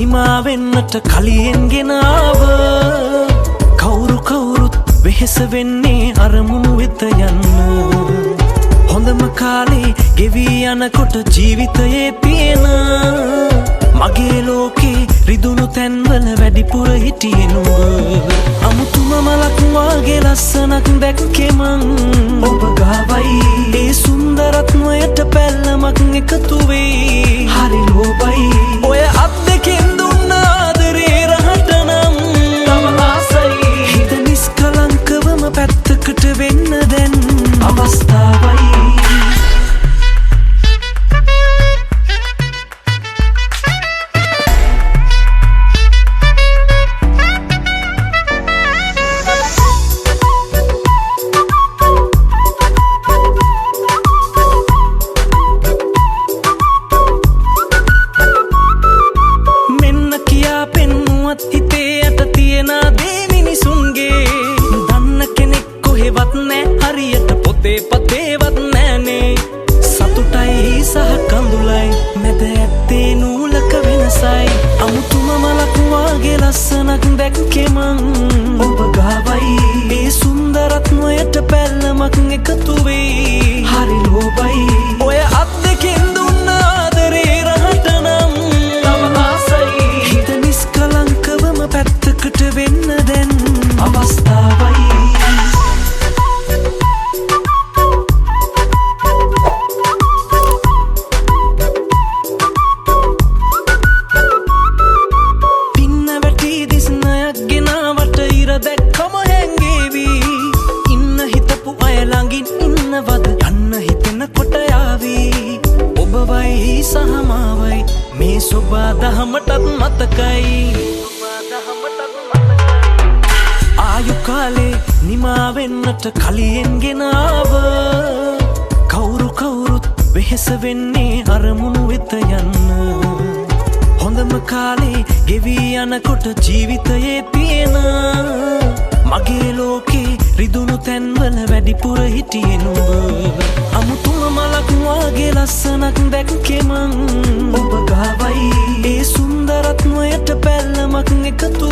නිමා වෙන්නට කලියෙන් ගෙනාව කවුරු කවුරුත් වෙහෙස වෙන්නේ අරමුණු වෙත යන්න හොඳම කාලේ ගෙවී යනකොට ජීවිතයේ තියෙන මගේ ලෝකේ රිදුණු තැන්වල වැඩිපුර හිටියේ නුඹ අමුතුම මලක් වාගේ ලස්සනක් දැක්කේ මං ඔබ ගාවයි ඒ සුන්දරත්වයට පැල්ලමක් එකතු වෙයි හරි ලෝභයි ඔය අත් දෙකෙන් දුන්න ආදරේ රහට නම් තව ආසයි හිත නිස්කලංකවම පැත්තකට වෙන්න දැන් අවස්ථාවයි පතේවත් නෑනේ සතුටයි සහ කඳුලයි මැද ඇත්තේ නූලක වෙනසයි අමුතුම මලක් වාගේ ලස්සනක් දැක්කේ මං ඔබ ගාවයි ඒ සුන්දරත්වයට පැල්ලමක් එකතු වෙයි හරි ලෝභයි ඔය අත් දෙකෙන් දුන්න ආදරේ රහට නම් තව ආසයි හිත නිස්කලංකවම පැත්තකට වෙන්න දැන් අවස්ථාවයි දැක්කම හැංගේවි ඉන්න හිතපු අය ළඟින් ඉන්නවද යන්න හිතෙනකොට යාවි ඔබවයි සහ මාවයි මේ සොබා දහමටත් මතකයි ආයු කාලේ නිමා වෙන්නට කලියෙන් ගෙනාව කවුරු කවුරුත් වෙහෙස වෙන්නේ අරමුණු වෙත යන්න හොඳම කාලේ ගෙවී යනකොට ජීවිතයේ තියෙන මගේ ලෝකේ රිදුණු තැන්වල වැඩිපුර හිටියේ නුඹ අමුතුම මලක් වාගේ ලස්සනක් දැක්කේ මං ඔබ ගාවයි ඒ සුන්දරත්වයට පැල්ලමක් එකතු